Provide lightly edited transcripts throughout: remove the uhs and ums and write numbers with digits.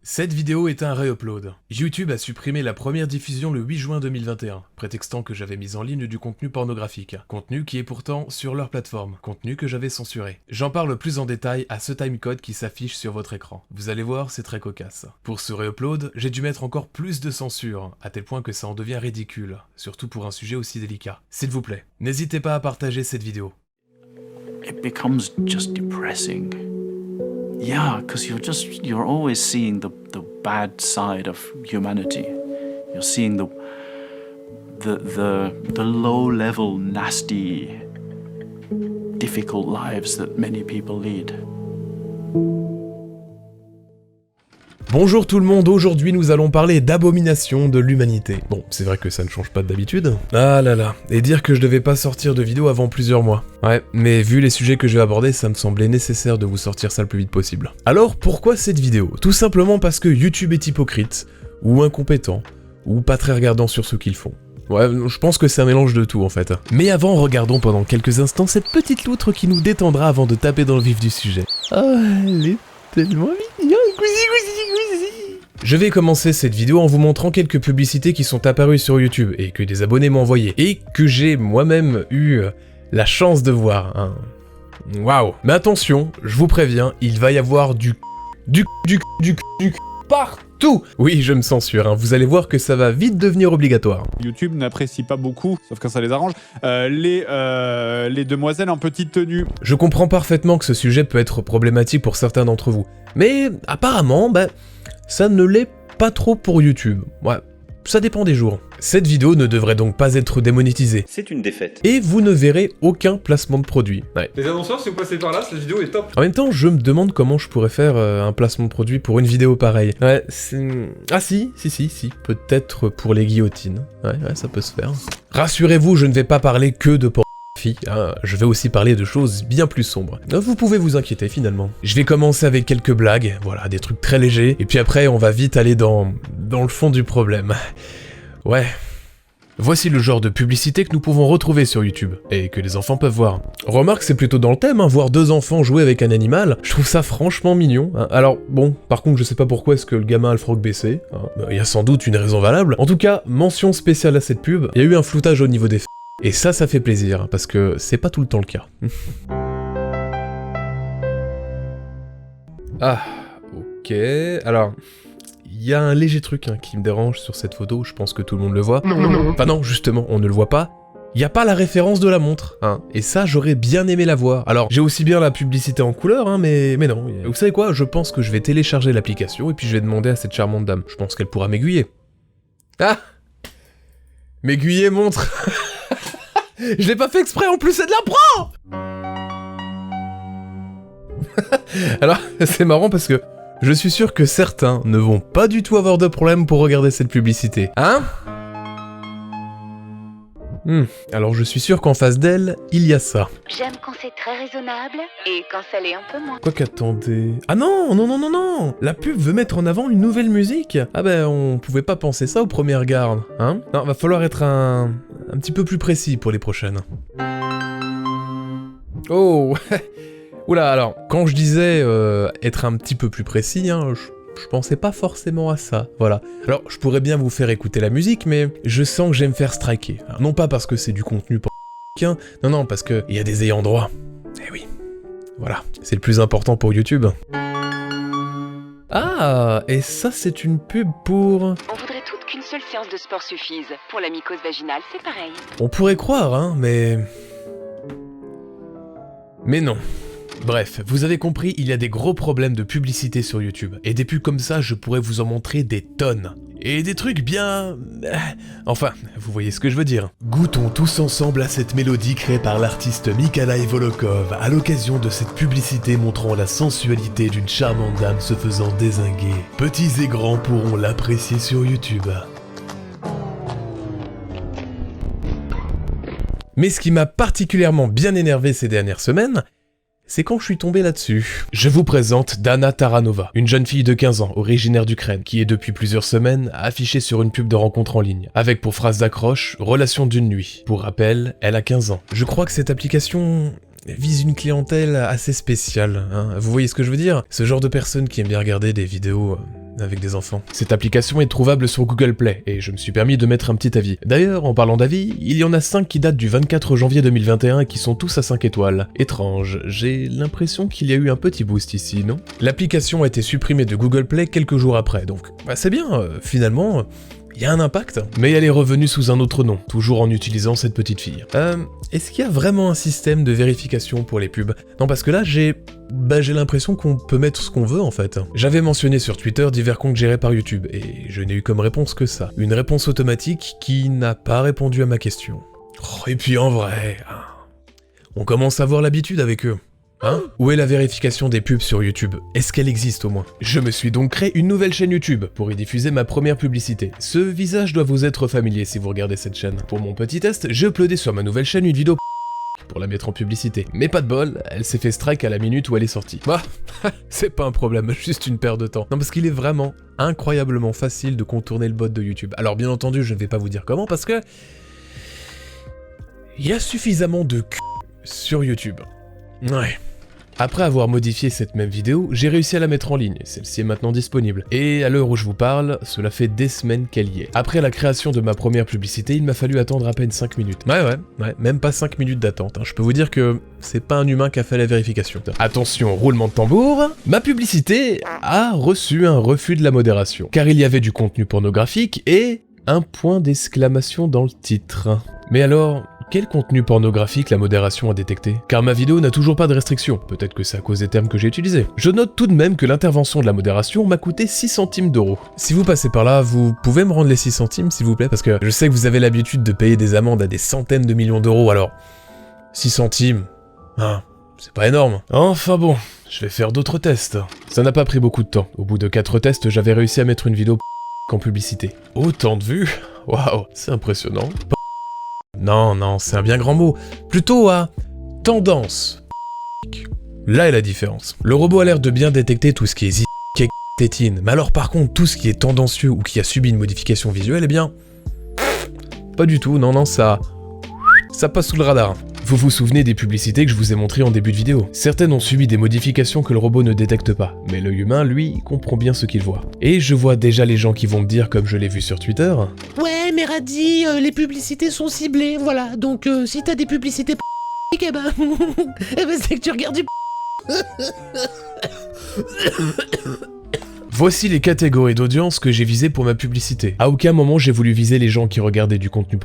Cette vidéo est un réupload. YouTube a supprimé la première diffusion le 8 juin 2021, prétextant que j'avais mis en ligne du contenu pornographique. Contenu qui est pourtant sur leur plateforme, contenu que j'avais censuré. J'en parle plus en détail à ce timecode qui s'affiche sur votre écran. Vous allez voir, c'est très cocasse. Pour ce réupload, j'ai dû mettre encore plus de censure, à tel point que ça en devient ridicule, surtout pour un sujet aussi délicat. S'il vous plaît, n'hésitez pas à partager cette vidéo. It becomes just depressing. Yeah, because you're always seeing the bad side of humanity. You're seeing the low-level, nasty, difficult lives that many people lead. Bonjour tout le monde, aujourd'hui nous allons parler d'abomination de l'humanité. Bon, c'est vrai que ça ne change pas d'habitude. Ah là là, et dire que je devais pas sortir de vidéo avant plusieurs mois. Ouais, mais vu les sujets que je vais aborder, ça me semblait nécessaire de vous sortir ça le plus vite possible. Alors pourquoi cette vidéo? Tout simplement parce que YouTube est hypocrite, ou incompétent, ou pas très regardant sur ce qu'ils font. Ouais, je pense que c'est un mélange de tout en fait. Mais avant, regardons pendant quelques instants cette petite loutre qui nous détendra avant de taper dans le vif du sujet. Oh, elle est tellement mignonne, Je vais commencer cette vidéo en vous montrant quelques publicités qui sont apparues sur YouTube et que des abonnés m'ont envoyées et que j'ai moi-même eu la chance de voir. Hein. Waouh! Mais attention, je vous préviens, il va y avoir du partout! Oui, je me censure, hein. Vous allez voir que ça va vite devenir obligatoire. YouTube n'apprécie pas beaucoup, sauf quand ça les arrange, les demoiselles en petite tenue. Je comprends parfaitement que ce sujet peut être problématique pour certains d'entre vous, mais apparemment, ça ne l'est pas trop pour YouTube. Ouais, ça dépend des jours. Cette vidéo ne devrait donc pas être démonétisée. C'est une défaite. Et vous ne verrez aucun placement de produit. Ouais. Les annonceurs, si vous passez par là, cette vidéo est top. En même temps, je me demande comment je pourrais faire un placement de produit pour une vidéo pareille. Ouais, c'est... Ah si. Peut-être pour les guillotines. Ouais, ça peut se faire. Rassurez-vous, je ne vais pas parler que de pornographie. Je vais aussi parler de choses bien plus sombres. Vous pouvez vous inquiéter finalement. Je vais commencer avec quelques blagues, voilà, des trucs très légers, et puis après on va vite aller dans le fond du problème. Ouais. Voici le genre de publicité que nous pouvons retrouver sur YouTube, et que les enfants peuvent voir. Remarque, c'est plutôt dans le thème, voir deux enfants jouer avec un animal, je trouve ça franchement mignon. Alors bon, par contre je sais pas pourquoi est-ce que le gamin a le froc baissé, il y a sans doute une raison valable. En tout cas, mention spéciale à cette pub, il y a eu un floutage au niveau des et ça fait plaisir, parce que c'est pas tout le temps le cas. Ah, ok, alors... Il y a un léger truc qui me dérange sur cette photo, je pense que tout le monde le voit. Enfin non, justement, on ne le voit pas. Il n'y a pas la référence de la montre, et ça, j'aurais bien aimé la voir. Alors, j'ai aussi bien la publicité en couleur, mais non. Vous savez quoi, je pense que je vais télécharger l'application, et puis je vais demander à cette charmante dame. Je pense qu'elle pourra m'aiguiller. Ah! M'aiguiller montre. Je l'ai pas fait exprès, en plus c'est de l'impro. Alors, c'est marrant parce que je suis sûr que certains ne vont pas du tout avoir de problème pour regarder cette publicité. Alors je suis sûr qu'en face d'elle, il y a ça. J'aime quand c'est très raisonnable et quand ça l'est un peu moins. Quoi qu'attendez... Ah non. La pub veut mettre en avant une nouvelle musique. Ah on pouvait pas penser ça au premier regard, Non, va falloir être un petit peu plus précis pour les prochaines. Oh. Oula, alors, quand je disais être un petit peu plus précis, je pensais pas forcément à ça, voilà. Alors, je pourrais bien vous faire écouter la musique, mais je sens que je vais me faire striker. Alors, non pas parce que c'est du contenu pour non, parce qu'il y a des ayants droit. Eh oui, voilà, c'est le plus important pour YouTube. Ah, et ça c'est une pub pour... On voudrait toutes qu'une seule séance de sport suffise. Pour la mycose vaginale, c'est pareil. On pourrait croire, mais non. Bref, vous avez compris, il y a des gros problèmes de publicité sur YouTube. Et des pubs comme ça, je pourrais vous en montrer des tonnes. Et des trucs bien... Enfin, vous voyez ce que je veux dire. Goûtons tous ensemble à cette mélodie créée par l'artiste Mikhail Volokov, à l'occasion de cette publicité montrant la sensualité d'une charmante dame se faisant dézinguer. Petits et grands pourront l'apprécier sur YouTube. Mais ce qui m'a particulièrement bien énervé ces dernières semaines, c'est quand je suis tombé là-dessus. Je vous présente Dana Taranova, une jeune fille de 15 ans, originaire d'Ukraine, qui est depuis plusieurs semaines affichée sur une pub de rencontre en ligne, avec pour phrase d'accroche « Relation d'une nuit ». Pour rappel, elle a 15 ans. Je crois que cette application vise une clientèle assez spéciale, Vous voyez ce que je veux dire? Ce genre de personnes qui aiment bien regarder des vidéos avec des enfants. Cette application est trouvable sur Google Play, et je me suis permis de mettre un petit avis. D'ailleurs, en parlant d'avis, il y en a 5 qui datent du 24 janvier 2021 et qui sont tous à 5 étoiles. Étrange, j'ai l'impression qu'il y a eu un petit boost ici, non? L'application a été supprimée de Google Play quelques jours après, donc c'est bien, finalement... Il y a un impact, mais elle est revenue sous un autre nom, toujours en utilisant cette petite fille. Est-ce qu'il y a vraiment un système de vérification pour les pubs? Non, parce que là, j'ai l'impression qu'on peut mettre ce qu'on veut, en fait. J'avais mentionné sur Twitter divers comptes gérés par YouTube, et je n'ai eu comme réponse que ça. Une réponse automatique qui n'a pas répondu à ma question. Oh, et puis en vrai... on commence à avoir l'habitude avec eux. Hein? Où est la vérification des pubs sur YouTube? Est-ce qu'elle existe au moins? Je me suis donc créé une nouvelle chaîne YouTube pour y diffuser ma première publicité. Ce visage doit vous être familier si vous regardez cette chaîne. Pour mon petit test, j'ai uploadé sur ma nouvelle chaîne une vidéo pour la mettre en publicité. Mais pas de bol, elle s'est fait strike à la minute où elle est sortie. Bah, c'est pas un problème, juste une perte de temps. Non, parce qu'il est vraiment incroyablement facile de contourner le bot de YouTube. Alors bien entendu, je ne vais pas vous dire comment parce que... il y a suffisamment de c*** sur YouTube. Ouais. Après avoir modifié cette même vidéo, j'ai réussi à la mettre en ligne, celle-ci est maintenant disponible. Et à l'heure où je vous parle, cela fait des semaines qu'elle y est. Après la création de ma première publicité, il m'a fallu attendre à peine 5 minutes. Ouais, même pas 5 minutes d'attente, hein. Je peux vous dire que c'est pas un humain qui a fait la vérification. Attention, roulement de tambour, ma publicité a reçu un refus de la modération, car il y avait du contenu pornographique et un point d'exclamation dans le titre. Mais alors... quel contenu pornographique la modération a détecté? Car ma vidéo n'a toujours pas de restriction, peut-être que c'est à cause des termes que j'ai utilisés. Je note tout de même que l'intervention de la modération m'a coûté 6 centimes d'euros. Si vous passez par là, vous pouvez me rendre les 6 centimes s'il vous plaît? Parce que je sais que vous avez l'habitude de payer des amendes à des centaines de millions d'euros, alors 6 centimes, hein, c'est pas énorme. Enfin bon, je vais faire d'autres tests. Ça n'a pas pris beaucoup de temps. Au bout de 4 tests, j'avais réussi à mettre une vidéo en publicité. Autant de vues? Waouh, c'est impressionnant. Non, c'est un bien grand mot. Plutôt à tendance. Là est la différence. Le robot a l'air de bien détecter tout ce qui est tétine, mais alors par contre, tout ce qui est tendancieux ou qui a subi une modification visuelle, eh bien... pas du tout, non, ça passe sous le radar. Vous vous souvenez des publicités que je vous ai montrées en début de vidéo? Certaines ont subi des modifications que le robot ne détecte pas, mais l'œil humain, lui, comprend bien ce qu'il voit. Et je vois déjà les gens qui vont me dire, comme je l'ai vu sur Twitter... ouais, mais Radzi, les publicités sont ciblées, voilà. Donc si t'as des publicités eh ben c'est que tu regardes du Voici les catégories d'audience que j'ai visées pour ma publicité. À aucun moment j'ai voulu viser les gens qui regardaient du contenu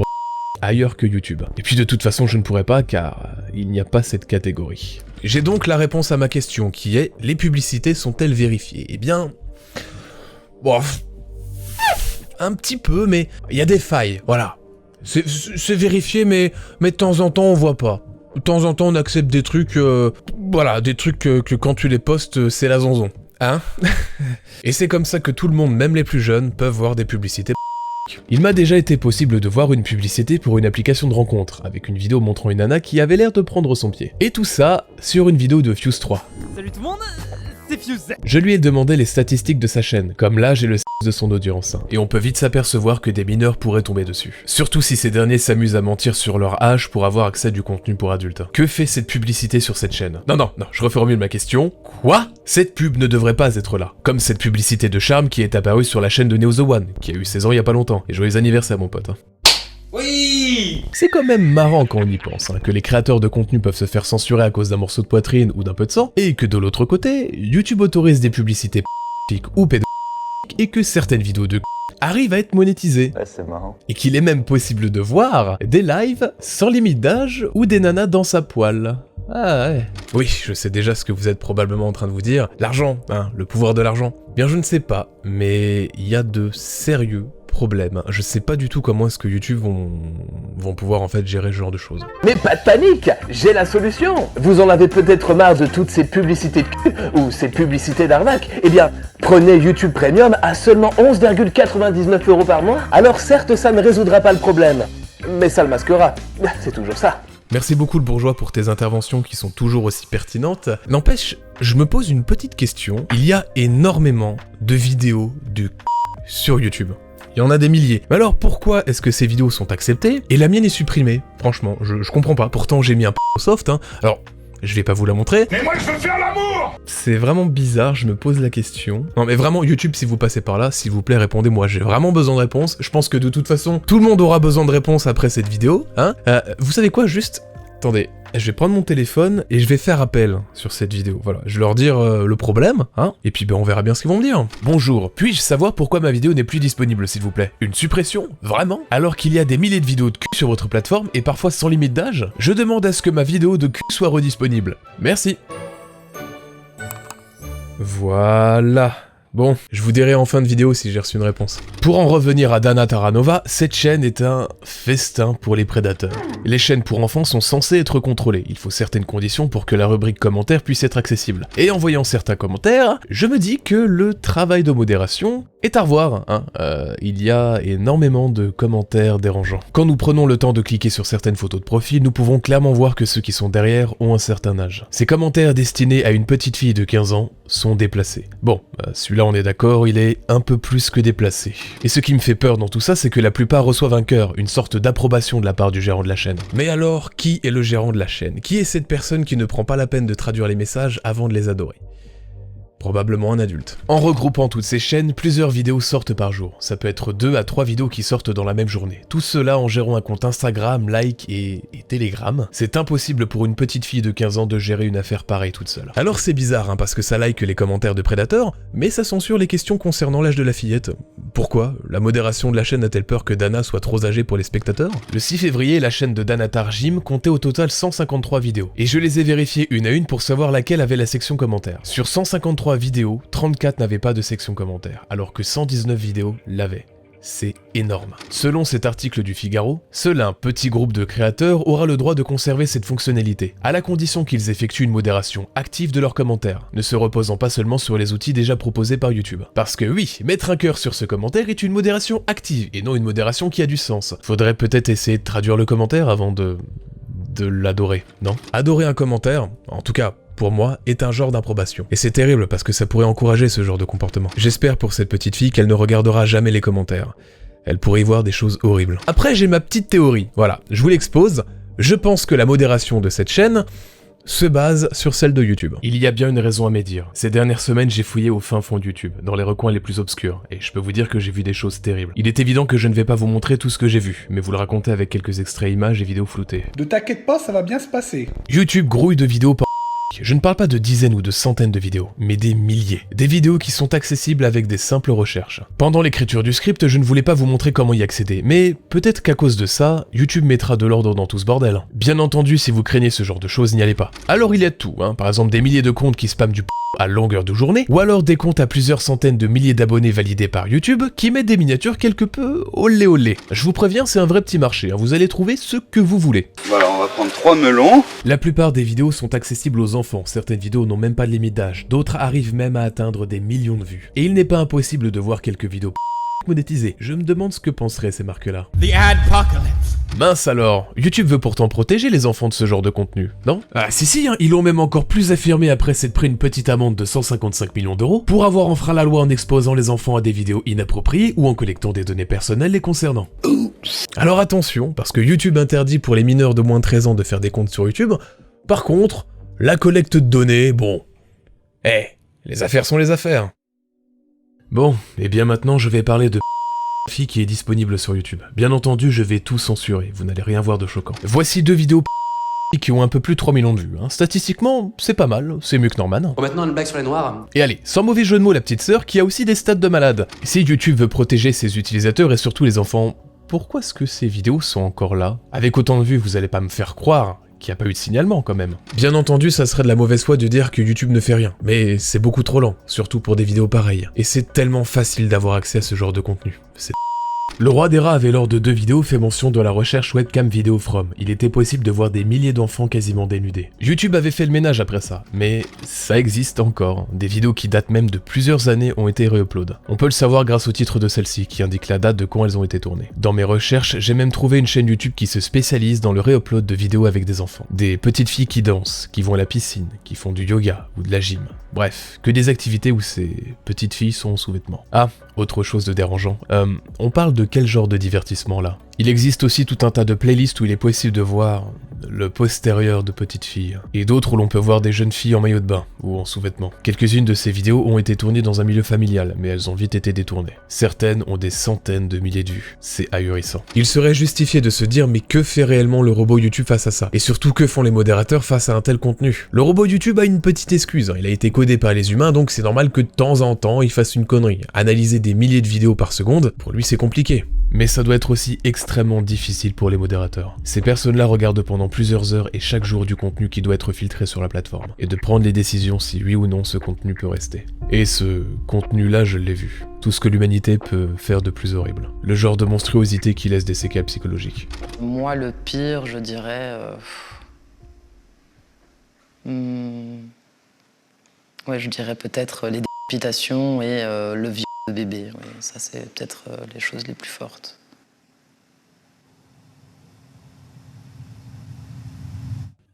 ailleurs que YouTube. Et puis de toute façon je ne pourrais pas car il n'y a pas cette catégorie. J'ai donc la réponse à ma question qui est, les publicités sont-elles vérifiées? Eh bien... bon... un petit peu, mais il y a des failles, voilà. C'est vérifié, mais de temps en temps on voit pas. De temps en temps on accepte des trucs, voilà, des trucs que quand tu les postes, c'est la zonzon. Hein? Et c'est comme ça que tout le monde, même les plus jeunes, peuvent voir des publicités. Il m'a déjà été possible de voir une publicité pour une application de rencontre, avec une vidéo montrant une nana qui avait l'air de prendre son pied. Et tout ça sur une vidéo de Fuse 3. Salut tout le monde, c'est Fuse. Je lui ai demandé les statistiques de sa chaîne, comme l'âge et le de son audience, et on peut vite s'apercevoir que des mineurs pourraient tomber dessus. Surtout si ces derniers s'amusent à mentir sur leur âge pour avoir accès à du contenu pour adultes. Que fait cette publicité sur cette chaîne? Non, je reformule ma question. Quoi? Cette pub ne devrait pas être là. Comme cette publicité de charme qui est apparue sur la chaîne de Neo The One, qui a eu 16 ans il y a pas longtemps. Et joyeux anniversaire mon pote. Oui! C'est quand même marrant quand on y pense, que les créateurs de contenu peuvent se faire censurer à cause d'un morceau de poitrine ou d'un peu de sang, et que de l'autre côté, YouTube autorise des publicités ou pédophiles, et que certaines vidéos de arrivent à être monétisées. Ouais, c'est marrant. Et qu'il est même possible de voir des lives sans limite d'âge ou des nanas dans sa poêle. Ah ouais. Oui, je sais déjà ce que vous êtes probablement en train de vous dire. L'argent, le pouvoir de l'argent. Bien je ne sais pas, mais il y a de sérieux problème. Je sais pas du tout comment est-ce que YouTube vont pouvoir en fait gérer ce genre de choses. Mais pas de panique, j'ai la solution. Vous en avez peut-être marre de toutes ces publicités de cul ou ces publicités d'arnaque. Eh bien, prenez YouTube Premium à seulement 11,99 € par mois. Alors certes, ça ne résoudra pas le problème, mais ça le masquera. C'est toujours ça. Merci beaucoup le bourgeois pour tes interventions qui sont toujours aussi pertinentes. N'empêche, je me pose une petite question. Il y a énormément de vidéos de sur YouTube. Il y en a des milliers. Mais alors pourquoi est-ce que ces vidéos sont acceptées et la mienne est supprimée? Franchement, je comprends pas. Pourtant j'ai mis un soft, Alors, Je vais pas vous la montrer. Mais moi je veux faire l'amour! C'est vraiment bizarre, je me pose la question. Non mais vraiment, YouTube, si vous passez par là, s'il vous plaît, répondez-moi, j'ai vraiment besoin de réponses. Je pense que de toute façon, tout le monde aura besoin de réponses après cette vidéo, hein. Vous savez quoi, juste... Attendez, je vais prendre mon téléphone et je vais faire appel sur cette vidéo. Voilà, je vais leur dire le problème, hein, et puis ben on verra bien ce qu'ils vont me dire. Bonjour, puis-je savoir pourquoi ma vidéo n'est plus disponible, s'il vous plaît? Une suppression? Vraiment? Alors qu'il y a des milliers de vidéos de cul sur votre plateforme et parfois sans limite d'âge? Je demande à ce que ma vidéo de cul soit redisponible. Merci. Voilà. Bon, je vous dirai en fin de vidéo si j'ai reçu une réponse. Pour en revenir à Dana Taranova, cette chaîne est un festin pour les prédateurs. Les chaînes pour enfants sont censées être contrôlées, il faut certaines conditions pour que la rubrique commentaires puisse être accessible. Et en voyant certains commentaires, je me dis que le travail de modération est à revoir, hein. Il y a énormément de commentaires dérangeants. Quand nous prenons le temps de cliquer sur certaines photos de profil, nous pouvons clairement voir que ceux qui sont derrière ont un certain âge. Ces commentaires destinés à une petite fille de 15 ans sont déplacés. Bon, celui-là on est d'accord, il est un peu plus que déplacé. Et ce qui me fait peur dans tout ça, c'est que la plupart reçoivent un cœur, une sorte d'approbation de la part du gérant de la chaîne. Mais alors, qui est le gérant de la chaîne? Qui est cette personne qui ne prend pas la peine de traduire les messages avant de les adorer? Probablement un adulte. En regroupant toutes ces chaînes, plusieurs vidéos sortent par jour. Ça peut être 2 à 3 vidéos qui sortent dans la même journée. Tout cela en gérant un compte Instagram, Like et Telegram. C'est impossible pour une petite fille de 15 ans de gérer une affaire pareille toute seule. Alors c'est bizarre, hein, parce que ça like les commentaires de prédateurs, mais ça censure les questions concernant l'âge de la fillette. Pourquoi? La modération de la chaîne a-t-elle peur que Dana soit trop âgée pour les spectateurs? Le 6 février, la chaîne de Danatar Jim comptait au total 153 vidéos. Et je les ai vérifiées une à une pour savoir laquelle avait la section commentaires. Sur 153 vidéos, 34 n'avaient pas de section commentaires, alors que 119 vidéos l'avaient. C'est énorme. Selon cet article du Figaro, seul un petit groupe de créateurs aura le droit de conserver cette fonctionnalité, à la condition qu'ils effectuent une modération active de leurs commentaires, ne se reposant pas seulement sur les outils déjà proposés par YouTube. Parce que oui, mettre un cœur sur ce commentaire est une modération active, et non une modération qui a du sens. Faudrait peut-être essayer de traduire le commentaire avant de l'adorer, non? Adorer un commentaire, en tout cas pour moi, est un genre d'approbation. Et c'est terrible parce que ça pourrait encourager ce genre de comportement. J'espère pour cette petite fille qu'elle ne regardera jamais les commentaires. Elle pourrait y voir des choses horribles. Après, j'ai ma petite théorie. Voilà, je vous l'expose. Je pense que la modération de cette chaîne se base sur celle de YouTube. Il y a bien une raison à médire. Ces dernières semaines, j'ai fouillé au fin fond de YouTube, dans les recoins les plus obscurs, et je peux vous dire que j'ai vu des choses terribles. Il est évident que je ne vais pas vous montrer tout ce que j'ai vu, mais vous le raconter avec quelques extraits images et vidéos floutées. Ne t'inquiète pas, ça va bien se passer. YouTube grouille de vidéos par... Je ne parle pas de dizaines ou de centaines de vidéos, mais des milliers. Des vidéos qui sont accessibles avec des simples recherches. Pendant l'écriture du script, je ne voulais pas vous montrer comment y accéder, mais peut-être qu'à cause de ça, YouTube mettra de l'ordre dans tout ce bordel. Bien entendu, si vous craignez ce genre de choses, n'y allez pas. Alors il y a de tout, hein. Par exemple des milliers de comptes qui spamment du à longueur de journée, ou alors des comptes à plusieurs centaines de milliers d'abonnés validés par YouTube qui mettent des miniatures quelque peu olé olé. Je vous préviens, c'est un vrai petit marché, hein. Vous allez trouver ce que vous voulez. Voilà, on va prendre 3 melons. La plupart des vidéos sont accessibles aux enfants, certaines vidéos n'ont même pas de limite d'âge, d'autres arrivent même à atteindre des millions de vues. Et il n'est pas impossible de voir quelques vidéos monétisées. Je me demande ce que penseraient ces marques-là. The Adpocalypse. Mince alors, YouTube veut pourtant protéger les enfants de ce genre de contenu, non? Ah si, hein, ils l'ont même encore plus affirmé après s'être pris une petite amende de 155 millions d'euros pour avoir enfreint la loi en exposant les enfants à des vidéos inappropriées ou en collectant des données personnelles les concernant. Alors attention, parce que YouTube interdit pour les mineurs de moins de 13 ans de faire des comptes sur YouTube, par contre, la collecte de données, bon... les affaires sont les affaires. Bon, et bien maintenant je vais parler de fille qui est disponible sur YouTube. Bien entendu, je vais tout censurer, vous n'allez rien voir de choquant. Voici 2 vidéos qui ont un peu plus de 3 millions de vues. Hein. Statistiquement, c'est pas mal, c'est mieux que Norman. Bon, maintenant une blague sur les noirs. Et allez, sans mauvais jeu de mots, la petite sœur qui a aussi des stats de malade. Si YouTube veut protéger ses utilisateurs et surtout les enfants, pourquoi est-ce que ces vidéos sont encore là? Avec autant de vues, vous allez pas me faire croire qu'il n'y a pas eu de signalement quand même. Bien entendu, ça serait de la mauvaise foi de dire que YouTube ne fait rien, mais c'est beaucoup trop lent, surtout pour des vidéos pareilles. Et c'est tellement facile d'avoir accès à ce genre de contenu. C'est... Le roi des rats avait lors de 2 vidéos fait mention de la recherche webcam vidéo from. Il était possible de voir des milliers d'enfants quasiment dénudés. YouTube avait fait le ménage après ça, mais ça existe encore. Des vidéos qui datent même de plusieurs années ont été réupload. On peut le savoir grâce au titre de celle-ci, qui indique la date de quand elles ont été tournées. Dans mes recherches, j'ai même trouvé une chaîne YouTube qui se spécialise dans le réupload de vidéos avec des enfants. Des petites filles qui dansent, qui vont à la piscine, qui font du yoga ou de la gym. Bref, que des activités où ces petites filles sont en sous-vêtements. Ah, autre chose de dérangeant. On parle de quel genre de divertissement là? Il existe aussi tout un tas de playlists où il est possible de voir le postérieur de petites filles, et d'autres où l'on peut voir des jeunes filles en maillot de bain ou en sous-vêtements. Quelques-unes de ces vidéos ont été tournées dans un milieu familial, mais elles ont vite été détournées. Certaines ont des centaines de milliers de vues, c'est ahurissant. Il serait justifié de se dire mais que fait réellement le robot YouTube face à ça? Et surtout que font les modérateurs face à un tel contenu? Le robot YouTube a une petite excuse, il a été codé par les humains donc c'est normal que de temps en temps il fasse une connerie. Analyser des milliers de vidéos par seconde, pour lui c'est compliqué. Mais ça doit être aussi extrêmement difficile pour les modérateurs. Ces personnes-là regardent pendant plusieurs heures et chaque jour du contenu qui doit être filtré sur la plateforme, et de prendre les décisions si oui ou non ce contenu peut rester. Et ce contenu-là, je l'ai vu. Tout ce que l'humanité peut faire de plus horrible. Le genre de monstruosité qui laisse des séquelles psychologiques. Moi, le pire, je dirais... Ouais, je dirais peut-être les décapitations et le viol de bébé. Ouais, ça, c'est peut-être les choses les plus fortes.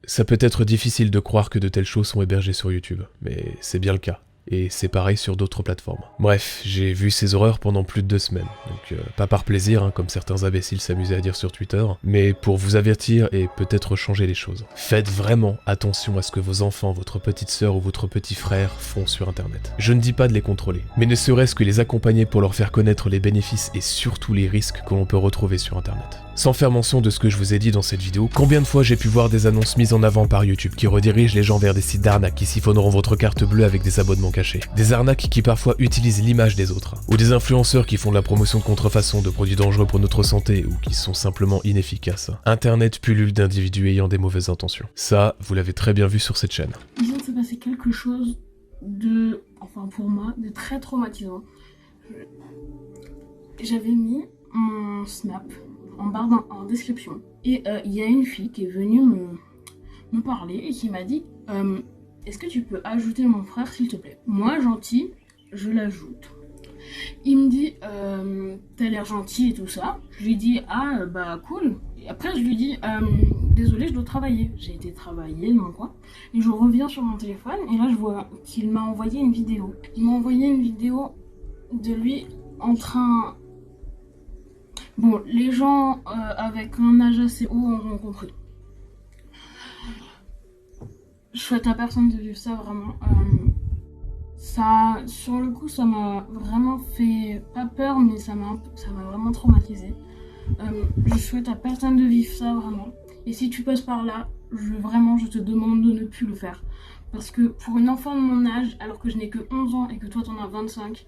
Ça peut être difficile de croire que de telles choses sont hébergées sur YouTube, mais c'est bien le cas. Et c'est pareil sur d'autres plateformes. Bref, j'ai vu ces horreurs pendant plus de 2 semaines, donc pas par plaisir, comme certains imbéciles s'amusaient à dire sur Twitter, mais pour vous avertir et peut-être changer les choses. Faites vraiment attention à ce que vos enfants, votre petite sœur ou votre petit frère font sur internet. Je ne dis pas de les contrôler, mais ne serait-ce que les accompagner pour leur faire connaître les bénéfices et surtout les risques que l'on peut retrouver sur internet. Sans faire mention de ce que je vous ai dit dans cette vidéo, combien de fois j'ai pu voir des annonces mises en avant par YouTube qui redirigent les gens vers des sites d'arnaques qui siphonneront votre carte bleue avec des abonnements cachés. Des arnaques qui parfois utilisent l'image des autres. Ou des influenceurs qui font de la promotion de contrefaçon de produits dangereux pour notre santé ou qui sont simplement inefficaces. Internet pullule d'individus ayant des mauvaises intentions. Ça, vous l'avez très bien vu sur cette chaîne. Il vient de se passer quelque chose de, enfin pour moi, de très traumatisant. J'avais mis mon Snap en barre en description. Et il y a une fille qui est venue me parler et qui m'a dit est-ce que tu peux ajouter mon frère s'il te plaît? Moi, gentil, je l'ajoute. Il me dit t'as l'air gentil et tout ça. Je lui dis ah bah cool. Et après je lui dis désolé, je dois travailler. J'ai été travailler dans quoi. Et je reviens sur mon téléphone et là je vois qu'il m'a envoyé une vidéo. Il m'a envoyé une vidéo de lui en train... Bon, les gens avec un âge assez haut auront compris. Je souhaite à personne de vivre ça vraiment. Ça, sur le coup, ça m'a vraiment fait pas peur, mais ça m'a vraiment traumatisé. Je souhaite à personne de vivre ça vraiment. Et si tu passes par là, je te demande de ne plus le faire. Parce que pour une enfant de mon âge, alors que je n'ai que 11 ans et que toi t'en as 25,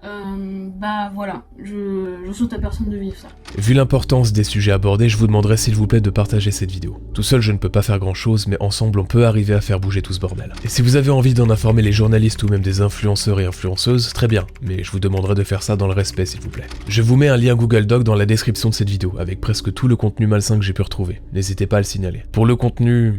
bah voilà, je souhaite à personne de vivre ça. Vu l'importance des sujets abordés, je vous demanderai s'il vous plaît de partager cette vidéo. Tout seul je ne peux pas faire grand chose, mais ensemble on peut arriver à faire bouger tout ce bordel. Et si vous avez envie d'en informer les journalistes ou même des influenceurs et influenceuses, très bien, mais je vous demanderai de faire ça dans le respect s'il vous plaît. Je vous mets un lien Google Doc dans la description de cette vidéo, avec presque tout le contenu malsain que j'ai pu retrouver. N'hésitez pas à le signaler. Pour le contenu...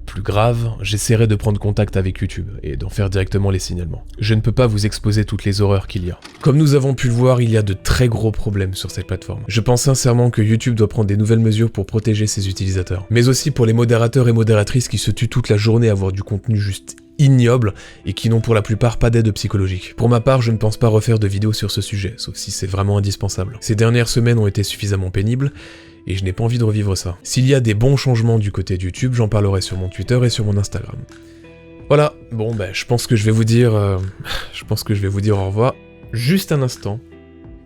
plus grave, j'essaierai de prendre contact avec YouTube et d'en faire directement les signalements. Je ne peux pas vous exposer toutes les horreurs qu'il y a. Comme nous avons pu le voir, il y a de très gros problèmes sur cette plateforme. Je pense sincèrement que YouTube doit prendre des nouvelles mesures pour protéger ses utilisateurs. Mais aussi pour les modérateurs et modératrices qui se tuent toute la journée à voir du contenu juste ignoble et qui n'ont pour la plupart pas d'aide psychologique. Pour ma part, je ne pense pas refaire de vidéo sur ce sujet, sauf si c'est vraiment indispensable. Ces dernières semaines ont été suffisamment pénibles, et je n'ai pas envie de revivre ça. S'il y a des bons changements du côté de YouTube, j'en parlerai sur mon Twitter et sur mon Instagram. Voilà, bon bah je pense que je vais vous dire au revoir. Juste un instant.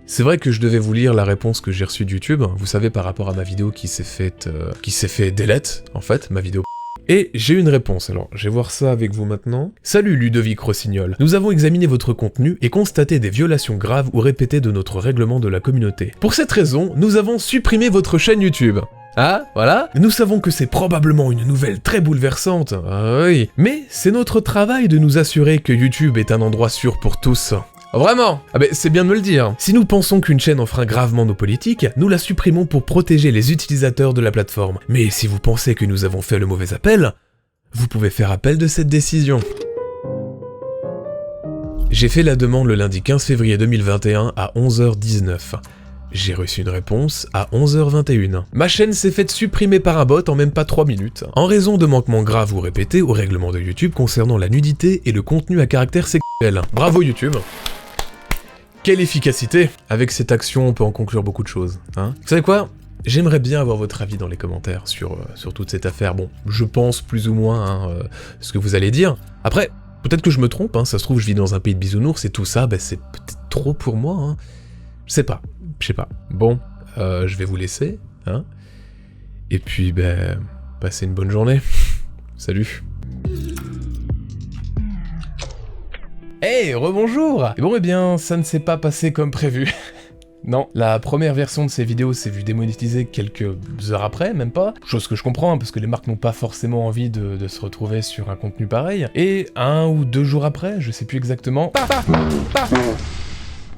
C'est vrai que je devais vous lire la réponse que j'ai reçue de YouTube, vous savez par rapport à ma vidéo qui s'est fait delete, en fait, ma vidéo. Et j'ai eu une réponse, alors je vais voir ça avec vous maintenant. Salut Ludovic Rossignol, nous avons examiné votre contenu et constaté des violations graves ou répétées de notre règlement de la communauté. Pour cette raison, nous avons supprimé votre chaîne YouTube. Ah, voilà. Nous savons que c'est probablement une nouvelle très bouleversante, ah oui, mais c'est notre travail de nous assurer que YouTube est un endroit sûr pour tous. Vraiment? Ah ben c'est bien de me le dire. Si nous pensons qu'une chaîne enfreint gravement nos politiques, nous la supprimons pour protéger les utilisateurs de la plateforme. Mais si vous pensez que nous avons fait le mauvais appel, vous pouvez faire appel de cette décision. J'ai fait la demande le lundi 15 février 2021 à 11h19. J'ai reçu une réponse à 11h21. Ma chaîne s'est faite supprimer par un bot en même pas 3 minutes, en raison de manquements graves ou répétés au règlement de YouTube concernant la nudité et le contenu à caractère sexuel. Bravo YouTube! Quelle efficacité! Avec cette action, on peut en conclure beaucoup de choses. Hein? Vous savez quoi? J'aimerais bien avoir votre avis dans les commentaires sur toute cette affaire. Bon, je pense plus ou moins ce que vous allez dire. Après, peut-être que je me trompe, hein, ça se trouve je vis dans un pays de bisounours et tout ça, bah, c'est peut-être trop pour moi. Hein. Je sais pas. Bon, je vais vous laisser, hein. Et puis, ben, passez une bonne journée. Salut. Hey, rebonjour! Et bon, eh bien, ça ne s'est pas passé comme prévu. Non, la première version de ces vidéos s'est vue démonétisée quelques heures après, même pas. Chose que je comprends, hein, parce que les marques n'ont pas forcément envie de se retrouver sur un contenu pareil. Et 1 ou 2 jours après, je sais plus exactement...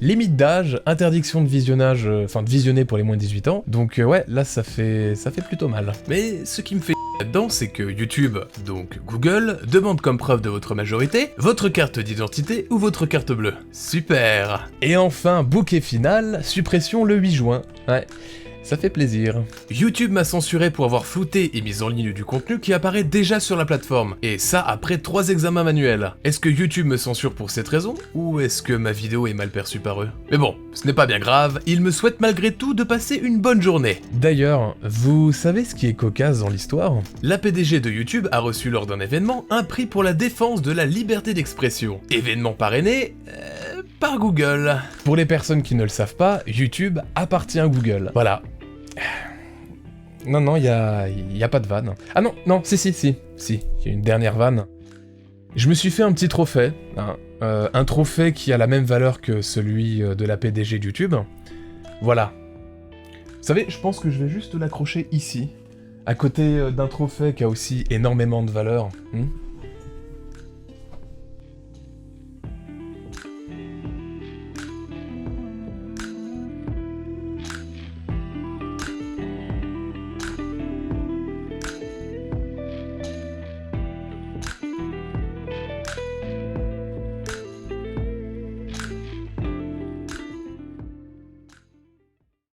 Limite d'âge, interdiction de visionnage, enfin de visionner pour les moins de 18 ans, donc ouais, là ça fait plutôt mal. Mais ce qui me fait là-dedans, c'est que YouTube, donc Google, demande comme preuve de votre majorité, votre carte d'identité ou votre carte bleue. Super. Et enfin, bouquet final, suppression le 8 juin. Ouais. Ça fait plaisir. YouTube m'a censuré pour avoir flouté et mis en ligne du contenu qui apparaît déjà sur la plateforme, et ça après 3 examens manuels. Est-ce que YouTube me censure pour cette raison, ou est-ce que ma vidéo est mal perçue par eux? Mais bon, ce n'est pas bien grave, ils me souhaitent malgré tout de passer une bonne journée. D'ailleurs, vous savez ce qui est cocasse dans l'histoire? La PDG de YouTube a reçu lors d'un événement un prix pour la défense de la liberté d'expression. Événement parrainé... par Google. Pour les personnes qui ne le savent pas, YouTube appartient à Google. Voilà. Non, y a pas de vanne. Ah non, si, il y a une dernière vanne. Je me suis fait un petit trophée, hein, un trophée qui a la même valeur que celui de la PDG de YouTube. Voilà. Vous savez, je pense que je vais juste l'accrocher ici, à côté d'un trophée qui a aussi énormément de valeur.